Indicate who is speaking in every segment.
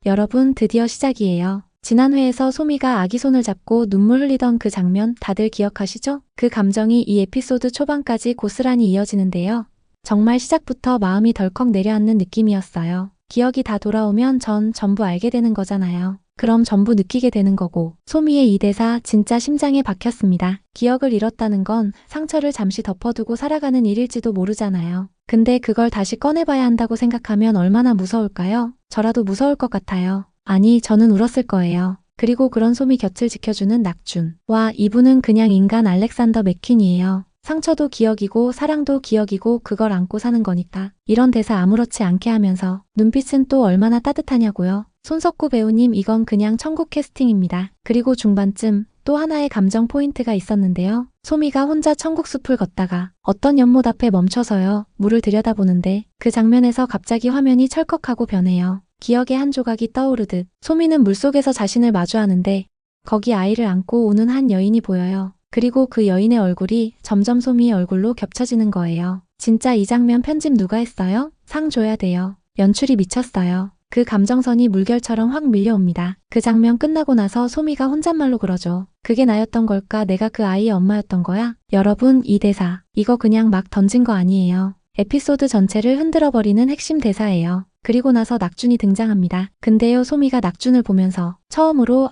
Speaker 1: 여러분, 드디어 시작이에요. 지난 회에서 소미가 아기 손을 잡고 눈물 흘리던 그 장면 다들 기억하시죠? 그 감정이 이 에피소드 초반까지 고스란히 이어지는데요. 정말 시작부터 마음이 덜컥 내려앉는 느낌이었어요. 기억이 다 돌아오면 전 전부 알게 되는 거잖아요. 그럼 전부 느끼게 되는 거고, 소미의 이 대사 진짜 심장에 박혔습니다. 기억을 잃었다는 건 상처를 잠시 덮어두고 살아가는 일일지도 모르잖아요. 근데 그걸 다시 꺼내봐야 한다고 생각하면 얼마나 무서울까요? 저라도 무서울 것 같아요. 아니, 저는 울었을 거예요. 그리고 그런 소미 곁을 지켜주는 낙준. 와, 이분은 그냥 인간 알렉산더 맥퀸이에요. 상처도 기억이고 사랑도 기억이고 그걸 안고 사는 거니까. 이런 대사 아무렇지 않게 하면서 눈빛은 또 얼마나 따뜻하냐고요. 손석구 배우님, 이건 그냥 천국 캐스팅입니다. 그리고 중반쯤 또 하나의 감정 포인트가 있었는데요. 소미가 혼자 천국 숲을 걷다가 어떤 연못 앞에 멈춰서요. 물을 들여다보는데 그 장면에서 갑자기 화면이 철컥하고 변해요. 기억의 한 조각이 떠오르듯 소미는 물속에서 자신을 마주하는데 거기 아이를 안고 우는 한 여인이 보여요. 그리고 그 여인의 얼굴이 점점 소미의 얼굴로 겹쳐지는 거예요. 진짜 이 장면 편집 누가 했어요? 상 줘야 돼요. 연출이 미쳤어요. 그 감정선이 물결처럼 확 밀려옵니다. 그 장면 끝나고 나서 소미가 혼잣말로 그러죠. 그게 나였던 걸까? 내가 그 아이의 엄마였던 거야? 여러분, 이 대사, 이거 그냥 막 던진 거 아니에요. 에피소드 전체를 흔들어버리는 핵심 대사예요. 그리고 나서 낙준이 등장합니다. 근데요, 소미가 낙준을 보면서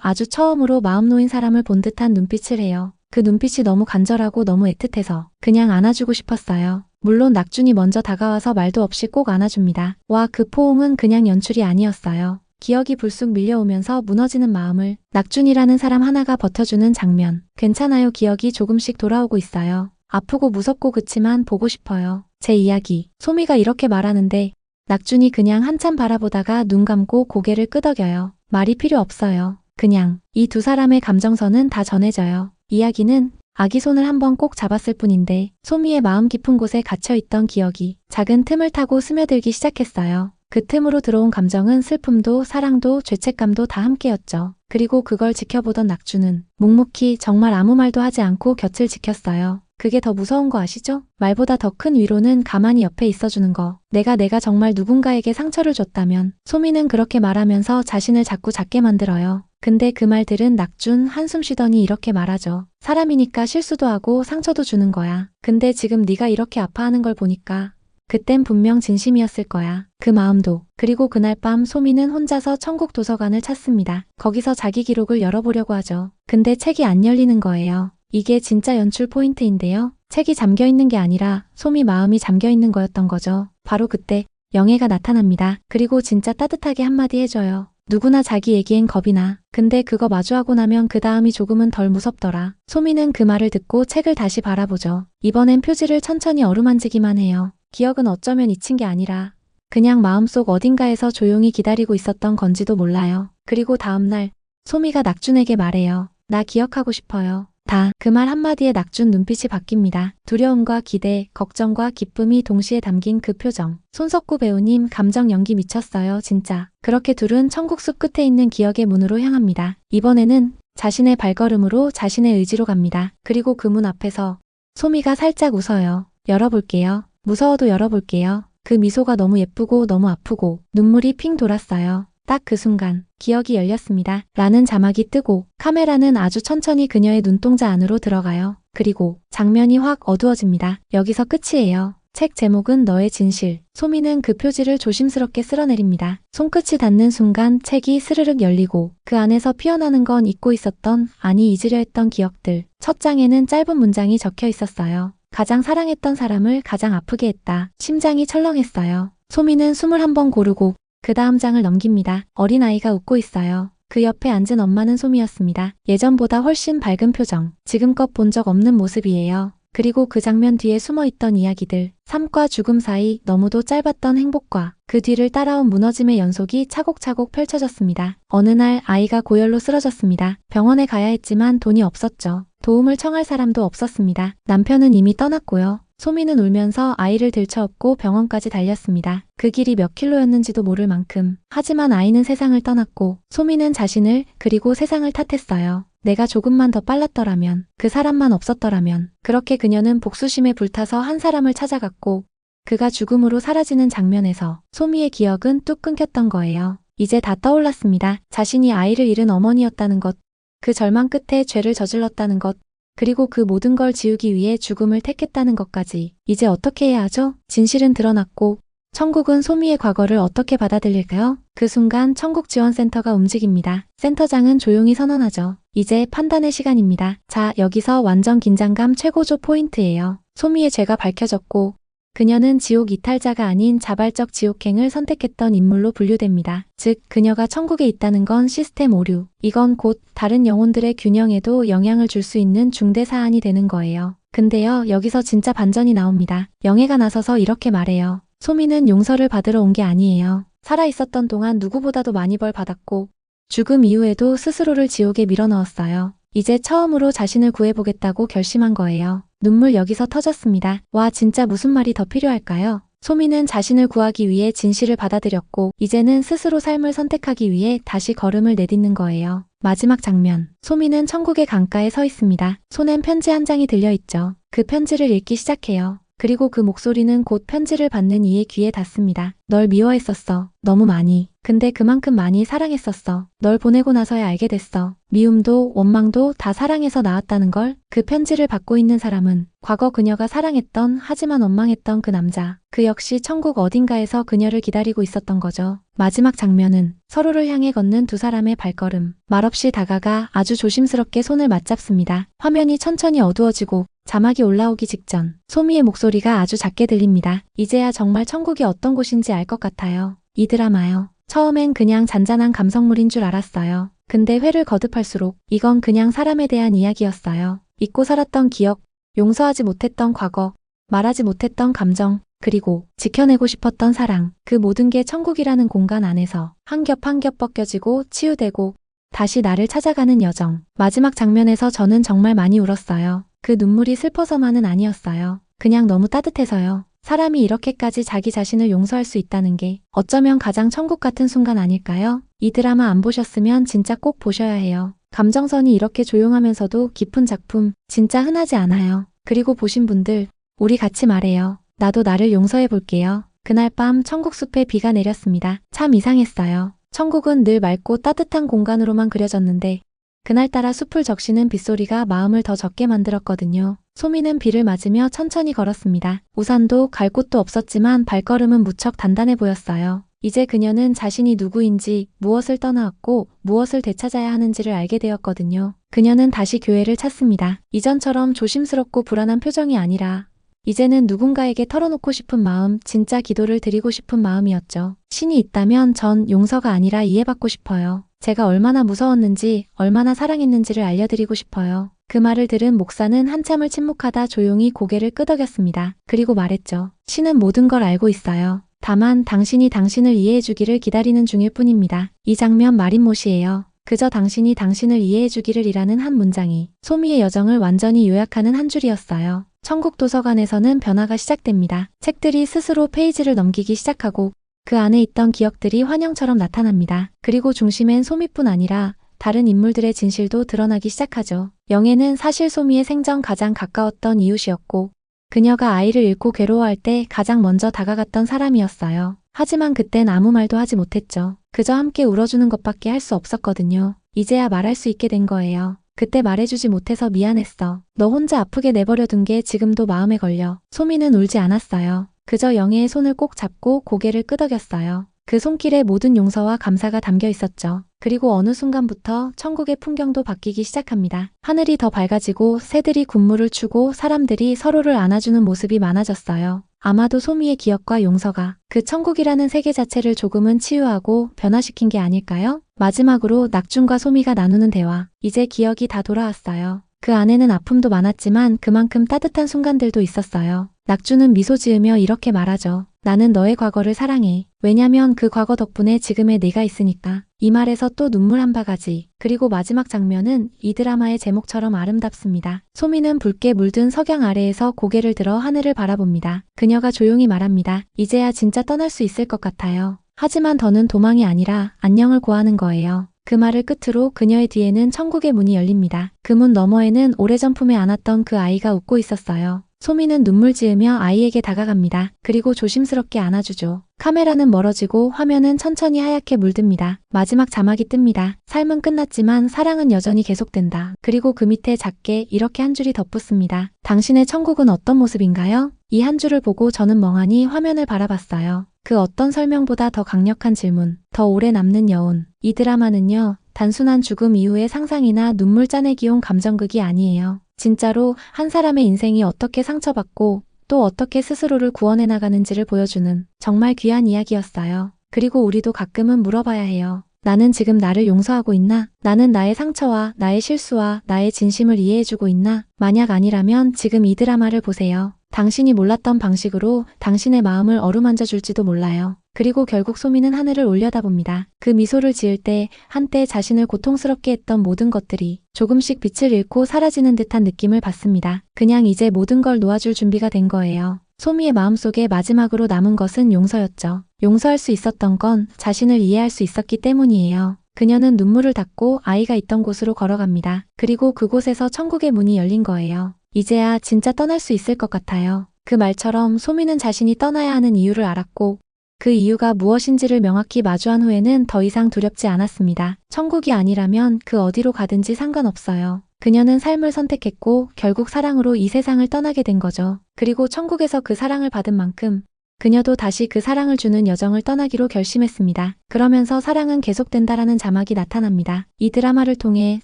Speaker 1: 아주 처음으로 마음 놓인 사람을 본 듯한 눈빛을 해요. 그 눈빛이 너무 간절하고 너무 애틋해서 그냥 안아주고 싶었어요. 물론 낙준이 먼저 다가와서 말도 없이 꼭 안아줍니다. 와, 그 포옹은 그냥 연출이 아니었어요. 기억이 불쑥 밀려오면서 무너지는 마음을 낙준이라는 사람 하나가 버텨주는 장면. 괜찮아요, 기억이 조금씩 돌아오고 있어요. 아프고 무섭고 그치만 보고 싶어요. 제 이야기. 소미가 이렇게 말하는데 낙준이 그냥 한참 바라보다가 눈 감고 고개를 끄덕여요. 말이 필요 없어요. 그냥 이 두 사람의 감정선은 다 전해져요. 이야기는 아기 손을 한번 꼭 잡았을 뿐인데 소미의 마음 깊은 곳에 갇혀있던 기억이 작은 틈을 타고 스며들기 시작했어요. 그 틈으로 들어온 감정은 슬픔도 사랑도 죄책감도 다 함께였죠. 그리고 그걸 지켜보던 낙준은 묵묵히 정말 아무 말도 하지 않고 곁을 지켰어요. 그게 더 무서운 거 아시죠? 말보다 더 큰 위로는 가만히 옆에 있어주는 거. 내가 정말 누군가에게 상처를 줬다면. 소미는 그렇게 말하면서 자신을 자꾸 작게 만들어요. 근데 그 말 들은 낙준 한숨 쉬더니 이렇게 말하죠. 사람이니까 실수도 하고 상처도 주는 거야. 근데 지금 네가 이렇게 아파하는 걸 보니까 그땐 분명 진심이었을 거야. 그 마음도. 그리고 그날 밤 소미는 혼자서 천국 도서관을 찾습니다. 거기서 자기 기록을 열어보려고 하죠. 근데 책이 안 열리는 거예요. 이게 진짜 연출 포인트인데요. 책이 잠겨있는 게 아니라 소미 마음이 잠겨있는 거였던 거죠. 바로 그때 영애가 나타납니다. 그리고 진짜 따뜻하게 한마디 해줘요. 누구나 자기 얘기엔 겁이 나. 근데 그거 마주하고 나면 그 다음이 조금은 덜 무섭더라. 소미는 그 말을 듣고 책을 다시 바라보죠. 이번엔 표지를 천천히 어루만지기만 해요. 기억은 어쩌면 잊힌 게 아니라 그냥 마음속 어딘가에서 조용히 기다리고 있었던 건지도 몰라요. 그리고 다음날 소미가 낙준에게 말해요. 나 기억하고 싶어요. 다. 그 말 한마디에 낙준 눈빛이 바뀝니다. 두려움과 기대, 걱정과 기쁨이 동시에 담긴 그 표정. 손석구 배우님, 감정 연기 미쳤어요, 진짜. 그렇게 둘은 천국숲 끝에 있는 기억의 문으로 향합니다. 이번에는 자신의 발걸음으로 자신의 의지로 갑니다. 그리고 그 문 앞에서 소미가 살짝 웃어요. 열어볼게요. 무서워도 열어볼게요. 그 미소가 너무 예쁘고 너무 아프고 눈물이 핑 돌았어요. 딱 그 순간 기억이 열렸습니다. 라는 자막이 뜨고 카메라는 아주 천천히 그녀의 눈동자 안으로 들어가요. 그리고 장면이 확 어두워집니다. 여기서 끝이에요. 책 제목은 너의 진실. 소미는 그 표지를 조심스럽게 쓸어내립니다. 손끝이 닿는 순간 책이 스르륵 열리고 그 안에서 피어나는 건 잊고 있었던, 아니 잊으려 했던 기억들. 첫 장에는 짧은 문장이 적혀 있었어요. 가장 사랑했던 사람을 가장 아프게 했다. 심장이 철렁했어요. 소미는 숨을 한번 고르고 그 다음 장을 넘깁니다. 어린아이가 웃고 있어요. 그 옆에 앉은 엄마는 소미였습니다. 예전보다 훨씬 밝은 표정. 지금껏 본 적 없는 모습이에요. 그리고 그 장면 뒤에 숨어있던 이야기들. 삶과 죽음 사이 너무도 짧았던 행복과 그 뒤를 따라온 무너짐의 연속이 차곡차곡 펼쳐졌습니다. 어느 날 아이가 고열로 쓰러졌습니다. 병원에 가야 했지만 돈이 없었죠. 도움을 청할 사람도 없었습니다. 남편은 이미 떠났고요. 소미는 울면서 아이를 들쳐업고 병원까지 달렸습니다. 그 길이 몇 킬로였는지도 모를 만큼. 하지만 아이는 세상을 떠났고 소미는 자신을 그리고 세상을 탓했어요. 내가 조금만 더 빨랐더라면, 그 사람만 없었더라면. 그렇게 그녀는 복수심에 불타서 한 사람을 찾아갔고 그가 죽음으로 사라지는 장면에서 소미의 기억은 뚝 끊겼던 거예요. 이제 다 떠올랐습니다. 자신이 아이를 잃은 어머니였다는 것, 그 절망 끝에 죄를 저질렀다는 것, 그리고 그 모든 걸 지우기 위해 죽음을 택했다는 것까지. 이제 어떻게 해야 하죠? 진실은 드러났고 천국은 소미의 과거를 어떻게 받아들일까요? 그 순간 천국지원센터가 움직입니다. 센터장은 조용히 선언하죠. 이제 판단의 시간입니다. 자, 여기서 완전 긴장감 최고조 포인트예요. 소미의 죄가 밝혀졌고 그녀는 지옥 이탈자가 아닌 자발적 지옥행을 선택했던 인물로 분류됩니다. 즉, 그녀가 천국에 있다는 건 시스템 오류. 이건 곧 다른 영혼들의 균형에도 영향을 줄 수 있는 중대 사안이 되는 거예요. 근데요, 여기서 진짜 반전이 나옵니다. 영애가 나서서 이렇게 말해요. 소미는 용서를 받으러 온 게 아니에요. 살아있었던 동안 누구보다도 많이 벌 받았고 죽음 이후에도 스스로를 지옥에 밀어넣었어요. 이제 처음으로 자신을 구해보겠다고 결심한 거예요. 눈물 여기서 터졌습니다. 와, 진짜 무슨 말이 더 필요할까요? 소미는 자신을 구하기 위해 진실을 받아들였고 이제는 스스로 삶을 선택하기 위해 다시 걸음을 내딛는 거예요. 마지막 장면. 소미는 천국의 강가에 서 있습니다. 손엔 편지 한 장이 들려있죠. 그 편지를 읽기 시작해요. 그리고 그 목소리는 곧 편지를 받는 이의 귀에 닿습니다. 널 미워했었어. 너무 많이. 근데 그만큼 많이 사랑했었어. 널 보내고 나서야 알게 됐어. 미움도 원망도 다 사랑에서 나왔다는 걸. 그 편지를 받고 있는 사람은 과거 그녀가 사랑했던 하지만 원망했던 그 남자. 그 역시 천국 어딘가에서 그녀를 기다리고 있었던 거죠. 마지막 장면은 서로를 향해 걷는 두 사람의 발걸음. 말없이 다가가 아주 조심스럽게 손을 맞잡습니다. 화면이 천천히 어두워지고 자막이 올라오기 직전 소미의 목소리가 아주 작게 들립니다. 이제야 정말 천국이 어떤 곳인지 알 것 같아요. 이 드라마요. 처음엔 그냥 잔잔한 감성물인 줄 알았어요. 근데 회를 거듭할수록 이건 그냥 사람에 대한 이야기였어요. 잊고 살았던 기억, 용서하지 못했던 과거, 말하지 못했던 감정, 그리고 지켜내고 싶었던 사랑. 그 모든 게 천국이라는 공간 안에서 한 겹 한 겹 벗겨지고 치유되고 다시 나를 찾아가는 여정. 마지막 장면에서 저는 정말 많이 울었어요. 그 눈물이 슬퍼서만은 아니었어요. 그냥 너무 따뜻해서요. 사람이 이렇게까지 자기 자신을 용서할 수 있다는 게 어쩌면 가장 천국 같은 순간 아닐까요? 이 드라마 안 보셨으면 진짜 꼭 보셔야 해요. 감정선이 이렇게 조용하면서도 깊은 작품 진짜 흔하지 않아요. 그리고 보신 분들 우리 같이 말해요. 나도 나를 용서해 볼게요. 그날 밤 천국숲에 비가 내렸습니다. 참 이상했어요. 천국은 늘 맑고 따뜻한 공간으로만 그려졌는데 그날따라 숲을 적시는 빗소리가 마음을 더 적게 만들었거든요. 소미는 비를 맞으며 천천히 걸었습니다. 우산도 갈 곳도 없었지만 발걸음은 무척 단단해 보였어요. 이제 그녀는 자신이 누구인지, 무엇을 떠나왔고 무엇을 되찾아야 하는지를 알게 되었거든요. 그녀는 다시 교회를 찾습니다. 이전처럼 조심스럽고 불안한 표정이 아니라 이제는 누군가에게 털어놓고 싶은 마음, 진짜 기도를 드리고 싶은 마음이었죠. 신이 있다면 전 용서가 아니라 이해받고 싶어요. 제가 얼마나 무서웠는지, 얼마나 사랑했는지를 알려드리고 싶어요. 그 말을 들은 목사는 한참을 침묵하다 조용히 고개를 끄덕였습니다. 그리고 말했죠. 신은 모든 걸 알고 있어요. 다만 당신이 당신을 이해해주기를 기다리는 중일 뿐입니다. 이 장면 마린못이에요. 그저 당신이 당신을 이해해주기를 이라는 한 문장이 소미의 여정을 완전히 요약하는 한 줄이었어요. 천국 도서관에서는 변화가 시작됩니다. 책들이 스스로 페이지를 넘기기 시작하고 그 안에 있던 기억들이 환영처럼 나타납니다. 그리고 중심엔 소미뿐 아니라 다른 인물들의 진실도 드러나기 시작하죠. 영애는 사실 소미의 생전 가장 가까웠던 이웃이었고 그녀가 아이를 잃고 괴로워할 때 가장 먼저 다가갔던 사람이었어요. 하지만 그땐 아무 말도 하지 못했죠. 그저 함께 울어주는 것밖에 할 수 없었거든요. 이제야 말할 수 있게 된 거예요. 그때 말해주지 못해서 미안했어. 너 혼자 아프게 내버려둔 게 지금도 마음에 걸려. 소미는 울지 않았어요. 그저 영애의 손을 꼭 잡고 고개를 끄덕였어요. 그 손길에 모든 용서와 감사가 담겨 있었죠. 그리고 어느 순간부터 천국의 풍경도 바뀌기 시작합니다. 하늘이 더 밝아지고 새들이 군무를 추고 사람들이 서로를 안아주는 모습이 많아졌어요. 아마도 소미의 기억과 용서가 그 천국이라는 세계 자체를 조금은 치유하고 변화시킨 게 아닐까요? 마지막으로 낙준과 소미가 나누는 대화. 이제 기억이 다 돌아왔어요. 그 안에는 아픔도 많았지만 그만큼 따뜻한 순간들도 있었어요. 낙준은 미소 지으며 이렇게 말하죠. 나는 너의 과거를 사랑해. 왜냐면 그 과거 덕분에 지금의 내가 있으니까. 이 말에서 또 눈물 한 바가지. 그리고 마지막 장면은 이 드라마의 제목처럼 아름답습니다. 소미는 붉게 물든 석양 아래에서 고개를 들어 하늘을 바라봅니다. 그녀가 조용히 말합니다. 이제야 진짜 떠날 수 있을 것 같아요. 하지만 더는 도망이 아니라 안녕을 고하는 거예요. 그 말을 끝으로 그녀의 뒤에는 천국의 문이 열립니다. 그 문 너머에는 오래전 품에 안았던 그 아이가 웃고 있었어요. 소미는 눈물 지으며 아이에게 다가갑니다. 그리고 조심스럽게 안아주죠. 카메라는 멀어지고 화면은 천천히 하얗게 물듭니다. 마지막 자막이 뜹니다. 삶은 끝났지만 사랑은 여전히 계속된다. 그리고 그 밑에 작게 이렇게 한 줄이 덧붙습니다. 당신의 천국은 어떤 모습인가요? 이 한 줄을 보고 저는 멍하니 화면을 바라봤어요. 그 어떤 설명보다 더 강력한 질문, 더 오래 남는 여운. 이 드라마는요, 단순한 죽음 이후의 상상이나 눈물 짜내기용 감정극이 아니에요. 진짜로 한 사람의 인생이 어떻게 상처받고 또 어떻게 스스로를 구원해 나가는지를 보여주는 정말 귀한 이야기였어요. 그리고 우리도 가끔은 물어봐야 해요. 나는 지금 나를 용서하고 있나? 나는 나의 상처와 나의 실수와 나의 진심을 이해해주고 있나? 만약 아니라면 지금 이 드라마를 보세요. 당신이 몰랐던 방식으로 당신의 마음을 어루만져 줄지도 몰라요. 그리고 결국 소미는 하늘을 올려다봅니다. 그 미소를 지을 때 한때 자신을 고통스럽게 했던 모든 것들이 조금씩 빛을 잃고 사라지는 듯한 느낌을 받습니다. 그냥 이제 모든 걸 놓아줄 준비가 된 거예요. 소미의 마음속에 마지막으로 남은 것은 용서였죠. 용서할 수 있었던 건 자신을 이해할 수 있었기 때문이에요. 그녀는 눈물을 닦고 아이가 있던 곳으로 걸어갑니다. 그리고 그곳에서 천국의 문이 열린 거예요. 이제야 진짜 떠날 수 있을 것 같아요. 그 말처럼 소미는 자신이 떠나야 하는 이유를 알았고 그 이유가 무엇인지를 명확히 마주한 후에는 더 이상 두렵지 않았습니다. 천국이 아니라면 그 어디로 가든지 상관없어요. 그녀는 삶을 선택했고 결국 사랑으로 이 세상을 떠나게 된 거죠. 그리고 천국에서 그 사랑을 받은 만큼 그녀도 다시 그 사랑을 주는 여정을 떠나기로 결심했습니다. 그러면서 사랑은 계속된다라는 자막이 나타납니다. 이 드라마를 통해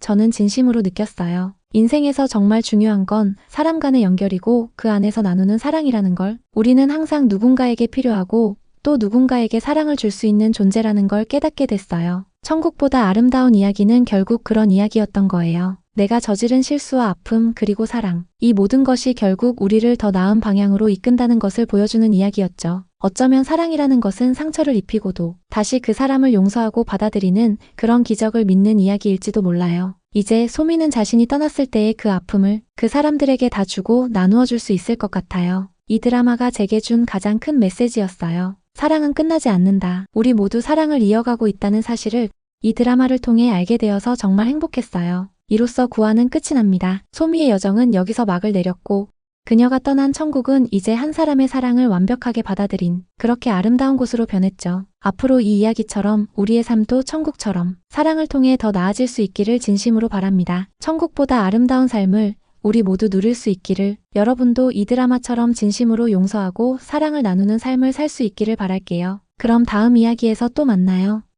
Speaker 1: 저는 진심으로 느꼈어요. 인생에서 정말 중요한 건 사람 간의 연결이고 그 안에서 나누는 사랑이라는 걸. 우리는 항상 누군가에게 필요하고 또 누군가에게 사랑을 줄 수 있는 존재라는 걸 깨닫게 됐어요. 천국보다 아름다운 이야기는 결국 그런 이야기였던 거예요. 내가 저지른 실수와 아픔 그리고 사랑. 이 모든 것이 결국 우리를 더 나은 방향으로 이끈다는 것을 보여주는 이야기였죠. 어쩌면 사랑이라는 것은 상처를 입히고도 다시 그 사람을 용서하고 받아들이는 그런 기적을 믿는 이야기일지도 몰라요. 이제 소미는 자신이 떠났을 때의 그 아픔을 그 사람들에게 다 주고 나누어 줄 수 있을 것 같아요. 이 드라마가 제게 준 가장 큰 메시지였어요. 사랑은 끝나지 않는다. 우리 모두 사랑을 이어가고 있다는 사실을 이 드라마를 통해 알게 되어서 정말 행복했어요. 이로써 9화는 끝이 납니다. 소미의 여정은 여기서 막을 내렸고 그녀가 떠난 천국은 이제 한 사람의 사랑을 완벽하게 받아들인 그렇게 아름다운 곳으로 변했죠. 앞으로 이 이야기처럼 우리의 삶도 천국처럼 사랑을 통해 더 나아질 수 있기를 진심으로 바랍니다. 천국보다 아름다운 삶을 우리 모두 누릴 수 있기를, 여러분도 이 드라마처럼 진심으로 용서하고 사랑을 나누는 삶을 살 수 있기를 바랄게요. 그럼 다음 이야기에서 또 만나요.